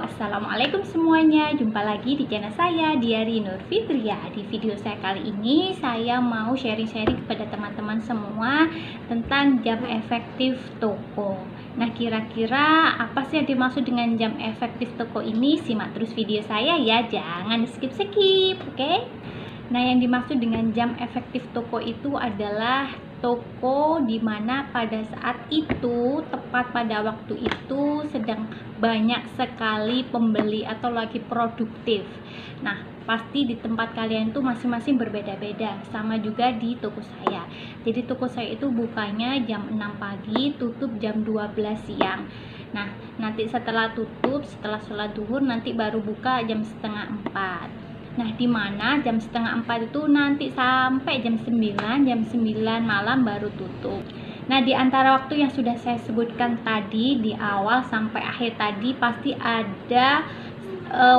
Assalamualaikum semuanya. Jumpa lagi di channel saya, Diari Nur Fitria. Di video saya kali ini, saya mau sharing-sharing kepada teman-teman semua tentang jam efektif toko. Nah, kira-kira apa sih yang dimaksud dengan jam efektif toko ini? Simak terus video saya ya, jangan skip-skip, oke? Nah, yang dimaksud dengan jam efektif toko itu adalah toko di mana pada saat itu, tepat pada waktu itu, sedang banyak sekali pembeli atau lagi produktif. Nah, pasti di tempat kalian itu masing-masing berbeda-beda, sama juga di toko saya. Jadi toko saya itu bukanya jam 6 pagi, tutup jam 12 siang. Nah, nanti setelah tutup, setelah sholat duhur, nanti baru buka jam setengah 4. Nah, di mana jam setengah 4 itu nanti sampai jam 9 malam baru tutup. Nah, di antara waktu yang sudah saya sebutkan tadi di awal sampai akhir tadi, pasti ada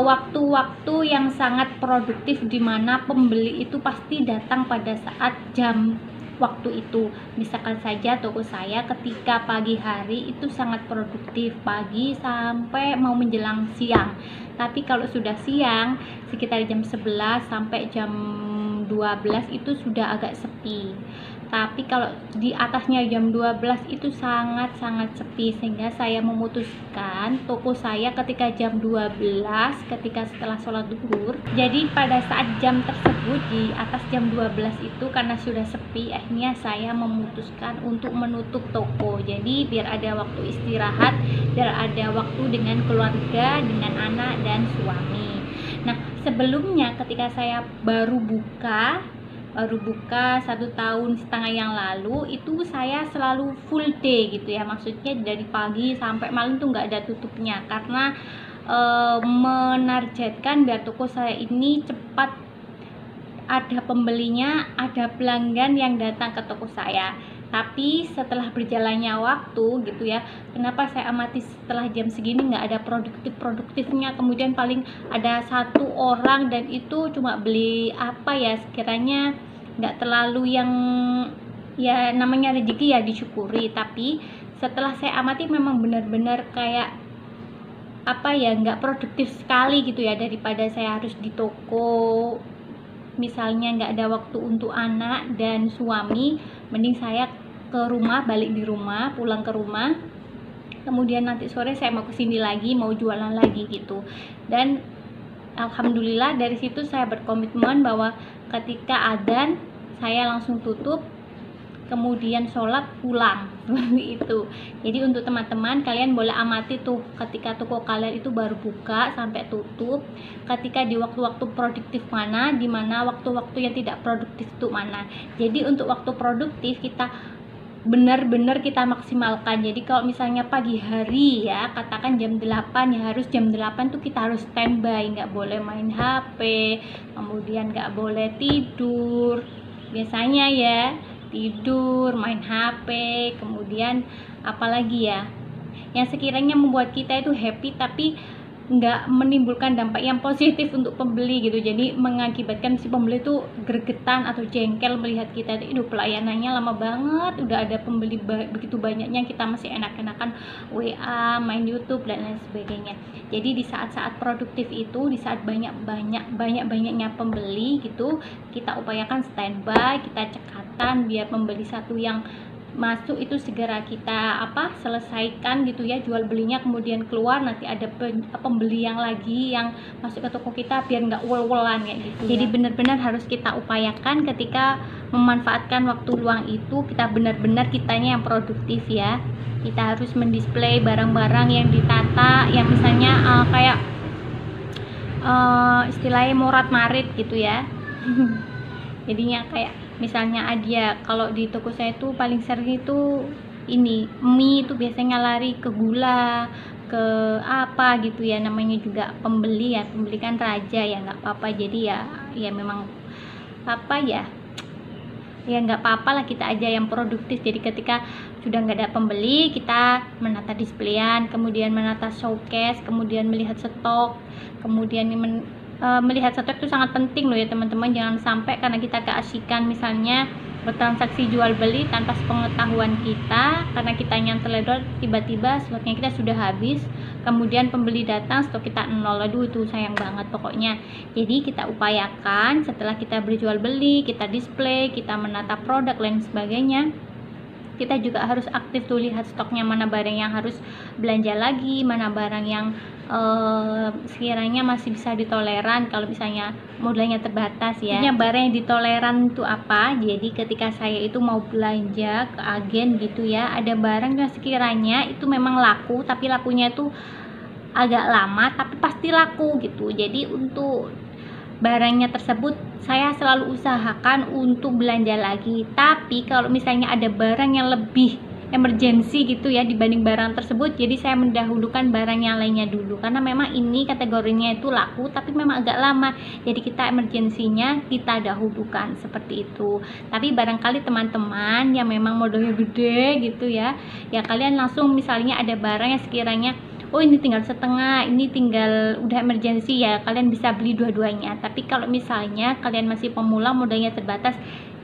waktu-waktu yang sangat produktif di mana pembeli itu pasti datang pada saat jam waktu itu. Misalkan saja toko saya ketika pagi hari itu sangat produktif, pagi sampai mau menjelang siang. Tapi kalau sudah siang sekitar jam 11 sampai jam 12 itu sudah agak sepi. Tapi kalau di atasnya jam 12 itu sangat-sangat sepi, sehingga saya memutuskan toko saya ketika jam 12, ketika setelah sholat duhur. Jadi pada saat jam tersebut di atas jam 12 itu karena sudah sepi, akhirnya saya memutuskan untuk menutup toko. Jadi biar ada waktu istirahat, biar ada waktu dengan keluarga, dengan anak dan suami. Nah, sebelumnya ketika saya baru buka 1,5 tahun yang lalu, itu saya selalu full day gitu ya, maksudnya dari pagi sampai malam tuh nggak ada tutupnya, karena menargetkan biar toko saya ini cepat ada pembelinya, ada pelanggan yang datang ke toko saya. Tapi setelah berjalannya waktu gitu ya, kenapa saya amati setelah jam segini nggak ada produktifnya, kemudian paling ada 1 orang dan itu cuma beli apa ya, sekiranya nggak terlalu yang ya namanya rezeki ya disyukuri. Tapi setelah saya amati memang benar-benar kayak apa ya, nggak produktif sekali gitu ya, daripada saya harus di toko misalnya nggak ada waktu untuk anak dan suami, mending saya ke rumah, balik di rumah, pulang ke rumah, kemudian nanti sore saya mau kesini lagi, mau jualan lagi gitu. Dan alhamdulillah dari situ saya berkomitmen bahwa ketika adzan saya langsung tutup, kemudian sholat pulang seperti itu. Jadi untuk teman-teman, kalian boleh amati tuh ketika toko kalian itu baru buka sampai tutup, ketika di waktu-waktu produktif mana, di mana waktu-waktu yang tidak produktif itu mana. Jadi untuk waktu produktif kita benar-benar kita maksimalkan. Jadi kalau misalnya pagi hari ya, katakan jam 8 ya, harus jam 8 tuh kita harus standby, nggak boleh main HP, kemudian nggak boleh tidur biasanya ya, tidur, main HP, kemudian apalagi ya yang sekiranya membuat kita itu happy tapi nggak menimbulkan dampak yang positif untuk pembeli gitu. Jadi mengakibatkan si pembeli itu gregetan atau jengkel melihat kita itu pelayanannya lama banget, udah ada pembeli begitu banyaknya, kita masih enak-enakan WA, main YouTube dan lain sebagainya. Jadi di saat-saat produktif itu, di saat banyaknya pembeli gitu, kita upayakan standby, kita cekatan biar pembeli satu yang masuk itu segera kita selesaikan gitu ya, jual belinya, kemudian keluar nanti ada pembeli yang lagi yang masuk ke toko kita, biar nggak wel-welan kayak gitu. Jadi benar-benar harus kita upayakan ketika memanfaatkan waktu luang itu, kita benar-benar kitanya yang produktif ya. Kita harus mendisplay barang-barang yang ditata, yang misalnya kayak istilahnya morat marit gitu ya. Jadinya kayak misalnya ada, kalau di toko saya itu paling sering itu ini mie itu biasanya lari ke gula, ke apa gitu ya, namanya juga pembeli ya, pembeli kan raja ya, nggak apa-apa. Jadi ya memang apa ya nggak apa-apa lah, kita aja yang produktif. Jadi ketika sudah nggak ada pembeli, kita menata displayan, kemudian menata showcase, kemudian melihat stok, kemudian melihat stok itu sangat penting loh ya teman-teman. Jangan sampai karena kita keasikan misalnya bertransaksi jual beli tanpa sepengetahuan kita, karena kita yang teledor, tiba-tiba stoknya kita sudah habis, kemudian pembeli datang, stok kita nol. Aduh, itu sayang banget pokoknya. Jadi kita upayakan setelah kita berjual beli, kita display, kita menata produk lain sebagainya, kita juga harus aktif tuh lihat stoknya, mana barang yang harus belanja lagi, mana barang yang sekiranya masih bisa ditoleran kalau misalnya modalnya terbatas ya. Barang yang ditoleran itu apa? Jadi ketika saya itu mau belanja ke agen gitu ya, ada barang yang sekiranya itu memang laku, tapi lakunya itu agak lama tapi pasti laku gitu. Jadi untuk barangnya tersebut saya selalu usahakan untuk belanja lagi. Tapi kalau misalnya ada barang yang lebih emergensi gitu ya dibanding barang tersebut, jadi saya mendahulukan barang yang lainnya dulu, karena memang ini kategorinya itu laku tapi memang agak lama, jadi kita emergensinya kita dahulukan seperti itu. Tapi barangkali teman-teman yang memang modalnya gede gitu ya kalian langsung, misalnya ada barang yang sekiranya oh ini tinggal setengah, ini tinggal udah emergensi ya, kalian bisa beli dua-duanya. Tapi kalau misalnya kalian masih pemula, modalnya terbatas,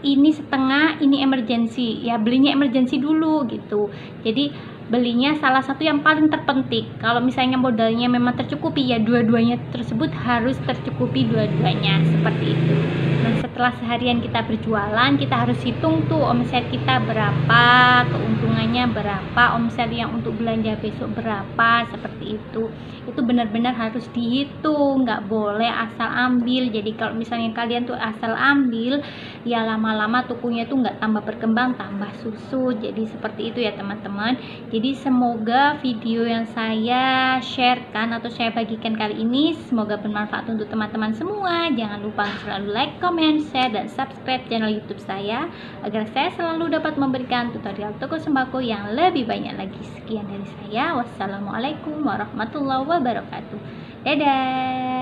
ini setengah, ini emergensi ya, belinya emergensi dulu gitu. Jadi belinya salah satu yang paling terpenting. Kalau misalnya modalnya memang tercukupi ya dua-duanya tersebut harus tercukupi dua-duanya, seperti itu. Dan setelah seharian kita berjualan, kita harus hitung tuh omset kita berapa, keuntungannya berapa, omset yang untuk belanja besok berapa, seperti itu. Itu benar-benar harus dihitung, nggak boleh asal ambil. Jadi kalau misalnya kalian tuh asal ambil, ya lama-lama tukunya tuh nggak tambah berkembang, tambah susut. Jadi seperti itu ya teman-teman. Jadi semoga video yang saya sharekan atau saya bagikan kali ini semoga bermanfaat untuk teman-teman semua. Jangan lupa selalu like, comment, share, dan subscribe channel YouTube saya agar saya selalu dapat memberikan tutorial toko sembako yang lebih banyak lagi. Sekian dari saya. Wassalamualaikum warahmatullahi wabarakatuh. Dadah.